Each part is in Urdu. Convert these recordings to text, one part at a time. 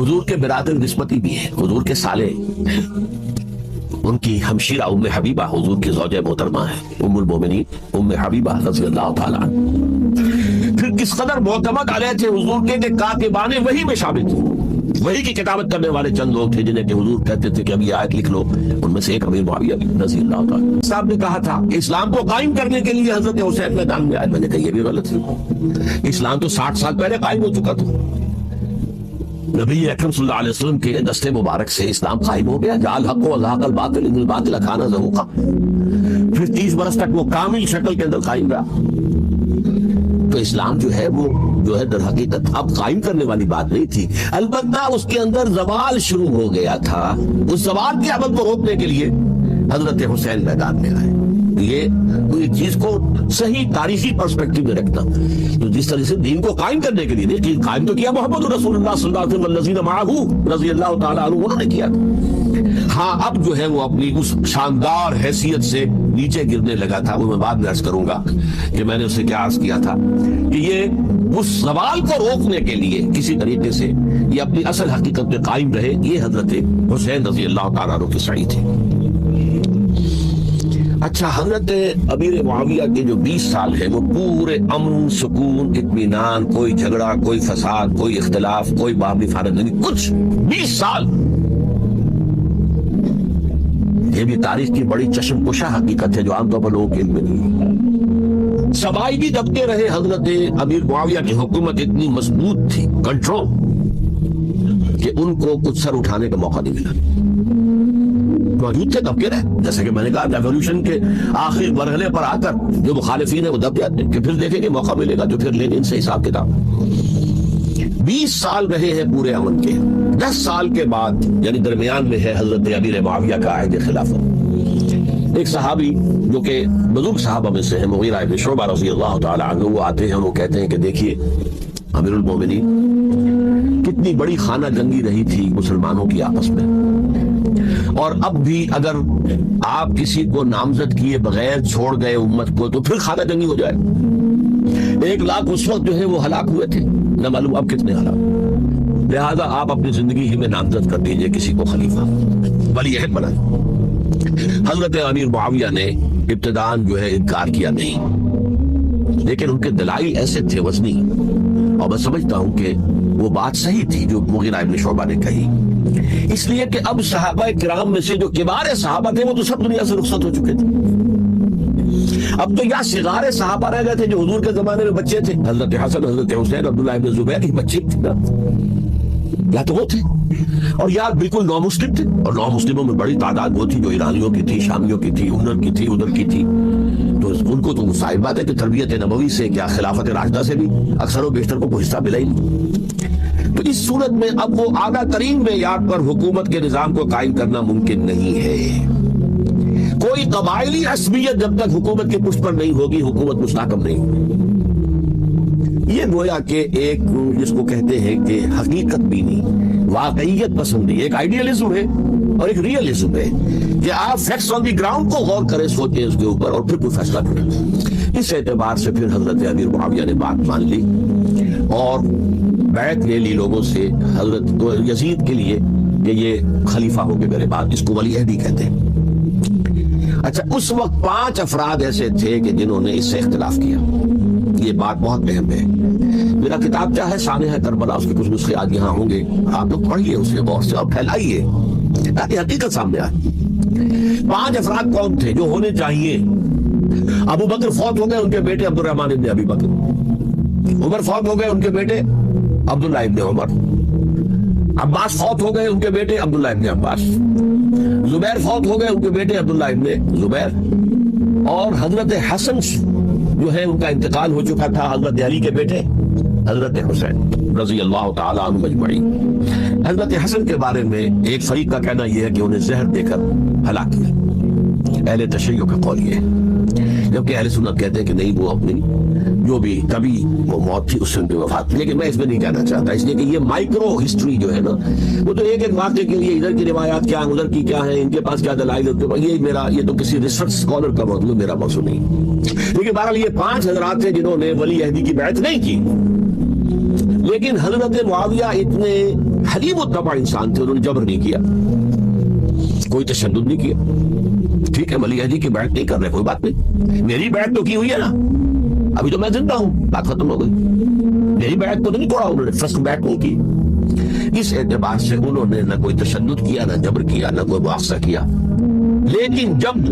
حضور کے برادر نسبتی بھی ہیں، حضور کے سالے، ان کی ہمشیرہ ام حبیبہ حضور کی زوجہ محترمہ ہے، ام المومنین ام حبیبہ رضی اللہ تعالیٰ عنہ۔ پھر کس قدر معتمد علیہ تھے حضور کے کہ کاتبان وحی میں شامل تھے، وحی کی کتابت کرنے والے چند لوگ تھے جنہیں کہ حضور کہتے تھے کہ اب یہ آیت لکھ لو، ان میں سے ایک امیر معاویہ رضی اللہ تعالیٰ صاحب نے کہا تھا کہ اسلام کو قائم کرنے کے لیے حضرت حسین میدان میں آئے۔ میں نے کہا یہ بھی غلط ہے، اسلام تو 60 سال پہلے قائم ہو چکا تھا، نبی اکرم صلی اللہ علیہ وسلم کے دستے مبارک سے اسلام قائم ہو گیا، جعل حق و زہق الباطل ان الباطل کان زہوقا۔ پھر 30 برس تک وہ کامل شکل کے اندر قائم رہا۔ تو اسلام جو ہے وہ جو ہے در حقیقت اب قائم کرنے والی بات نہیں تھی، البتہ اس کے اندر زوال شروع ہو گیا تھا۔ اس زوال کے عمل کو روکنے کے لیے حضرت حسین میدان میں آئے۔ یہ چیز کو صحیح تاریخی پرسپیکٹو میں رکھنا، تو جس طرح سے دین کو قائم کرنے کے لیے دین قائم تو کیا محمد رسول اللہ صلی اللہ علیہ وسلم والذین معہ رضی اللہ تعالیٰ عنہ، انہوں نے کیا۔ ہاں اب جو ہے وہ اپنی اس شاندار حیثیت سے نیچے گرنے لگا تھا، وہ میں بعد میں عرض کروں گا کہ میں نے اسے کیا عرض کیا تھا کہ یہ اس زوال کو روکنے کے لیے کسی طریقے سے یہ اپنی اصل حقیقت میں قائم رہے۔ یہ حضرت حسین رضی اللہ تعالیٰ عنہ کی سعی تھی۔ اچھا، حضرت امیر معاویہ کے جو 20 سال ہیں وہ پورے امن، سکون، اطمینان، کوئی جھگڑا، کوئی فساد، کوئی اختلاف، کوئی باہمی فارغ نہیں، کچھ 20 سال۔ یہ بھی تاریخ کی بڑی چشم کشا حقیقت ہے جو عام طور پر لوگوں کے علم میں نہیں۔ سبائی بھی دبتے رہے، حضرت امیر معاویہ کی حکومت اتنی مضبوط تھی، کنٹرول، کہ ان کو کچھ سر اٹھانے کا موقع نہیں ملا۔ موجود تھے، دب کے رہے، جیسے کہ میں نے کہا ریولوشن کے آخری مرحلے پر آ کر جو مخالفین ہیں وہ دب جاتے ہیں کہ پھر دیکھیں کہ موقع ملے گا جو پھر لیں گے ان سے حساب کتاب۔ 20 سال رہے ہیں پورے امن کے۔ 10 سال کے بعد یعنی درمیان میں ہے حضرت امیر معاویہ کا عہد خلافت۔ ایک صحابی جو کہ بزرگ صحابہ میں سے ہیں، مغیرہ بن شعبہ رضی اللہ تعالیٰ عنہ، وہ آتے ہیں، وہ کہتے ہیں کہ دیکھیے امیر المومنین، کتنی بڑی خانہ جنگی رہی تھی مسلمانوں کی آپس میں، اور اب بھی اگر آپ کسی کو نامزد کیے بغیر چھوڑ گئے امت کو تو پھر خانہ جنگی ہو جائے۔ 1 لاکھ اس وقت جو ہے وہ ہلاک ہوئے تھے، نہ معلوم اب کتنے ہلاک۔ لہذا آپ اپنی زندگی ہی میں نامزد کر دیجئے کسی کو خلیفہ، ولی عہد بنائیں۔ حضرت امیر معاویہ نے ابتداءً جو ہے انکار کیا نہیں، لیکن ان کے دلائل ایسے تھے وزنی، اور میں سمجھتا ہوں کہ وہ بات صحیح تھی جو مغیرہ ابن شعبہ نے کہی، اس لیے کہ اب صحابہ کرام میں سے جو کبار صحابہ تھے وہ تو سب دنیا سے رخصت ہو چکے تھے۔ اب تو یا صغار صحابہ رہ گئے تھے جو حضور کے زمانے میں بچے تھے، حضرت حسن، حضرت حسین، عبداللہ ابن زبیر کی بچے تھے نا، یا تو وہ تھے، اور یا بالکل نو مسلم تھے، اور نو مسلموں میں بڑی تعداد وہ تھی جو ایرانیوں کی تھی، شامیوں کی تھی، ادھر کی تھی، ادھر کی تھی، تو ان کو تو صاحب بات ہے کہ تربیت نبوی سے کیا خلافت راشدہ سے بھی اکثر و بیشتر کو کوئی حصہ ملا ہی نہیں۔ تو اس صورت میں اب وہ اعلیٰ ترین معیار پر حکومت کے نظام کو قائم کرنا ممکن نہیں ہے۔ کوئی قبائلی عصبیت جب تک حکومت کے پشت پر نہیں ہوگی، حکومت مستحکم نہیں ہوگی۔ یہ گویا کہ ایک جس کو کہتے ہیں کہ حقیقت بینی، واقعیت پسندی، ایک آئیڈیالزم ہے اور ایک ریئلزم ہے کہ آپ فیکٹس آن دی گراؤنڈ کو غور کریں، سوچیں اس کے اوپر اور پھر کوئی فیصلہ کریں۔ اس اعتبار سے پھر حضرت امیر معاویہ نے بات مان لی اور بیعت لے لی لوگوں سے حضرت یزید کے لیے کہ یہ خلیفہ ہو گئے میرے بعد، اس کو ولی عہد کہتے ہیں۔ اچھا، اس وقت 5 افراد ایسے تھے کہ جنہوں نے اس سے اختلاف کیا۔ یہ بات بہت اہم ہے۔ میرا کتاب کیا ہے، سانحہ کربلا، اس کے کچھ نسخے آج یہاں ہوں گے، آپ لوگ پڑھیے اسے غور سے اور پھیلائیے تاکہ حقیقت سامنے آئے۔ 5 افراد کون تھے جو ہونے چاہیے؟ ابو بکر فوت ہو گئے، ان کے بیٹے عبد الرحمن ابن ابی بکر۔ عمر فوت ہو گئے، ان کے بیٹے عبداللہ ابن عمر۔ عباس فوت ہو گئے، ان کے بیٹے عبداللہ ابن عباس۔ زبیر فوت ہو گئے، ان کے بیٹے عبداللہ ابن زبیر۔ اور حضرت حسن جو ہے ان کا انتقال ہو چکا تھا، حضرت علی کے بیٹے حضرت حسین رضی اللہ تعالیٰ عنہ مجمعین۔ حضرت حسن کے بارے میں ایک فریق کا کہنا یہ ہے کہ انہیں زہر دے کر ہلاک کیا، اہل تشیع کا قول یہ ہے، جبکہ اہل سنت کہتے ہیں کہ نہیں، وہ اپنی جو بھی کبھی وہ موت تھی اس سے ان کی وفات تھی۔ لیکن میں اس میں نہیں کہنا چاہتا، اس لیے کہ یہ مائکرو ہسٹری جو ہے نا، وہ تو ایک ایک واقعے کے لیے ادھر کی روایات کیا ہیں، ادھر کی کیا ہیں، ان کے پاس کیا دلائل ہوتے ہیں، یہ تو کسی ریسرچ اسکالر کا موضوع، میرا موضوع نہیں۔ لیکن بہرحال یہ 5 حضرات تھے جنہوں نے ولی عہدی کی بیعت نہیں کی، لیکن حضرت معاویہ اتنے حلیم الطبع انسان تھے، انہوں نے جبر نہیں کیا، کوئی تشدد نہیں کیا. ٹھیک ہے ولی عہدی کی بیعت نہیں کر رہے، کوئی بات نہیں، میری بیعت تو کی ہوئی ہے نا، ابھی تو میں زندہ ہوں، بات ختم ہو گئی. میری بیعت تو نہیں توڑا انہوں نے، فرسٹ بیعت نہیں کی. اس اعتبار سے انہوں نے نہ کوئی تشدد کیا، نہ جبر کیا، نہ کوئی مواخذہ کیا. لیکن جب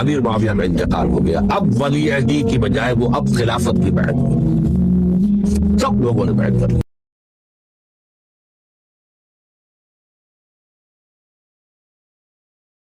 امیر معاویہ میں انتقال ہو گیا، اب ولی عہدی کی بجائے وہ اب خلافت کی بیعت ہوئی، سب لوگوں نے بیعت کر لی.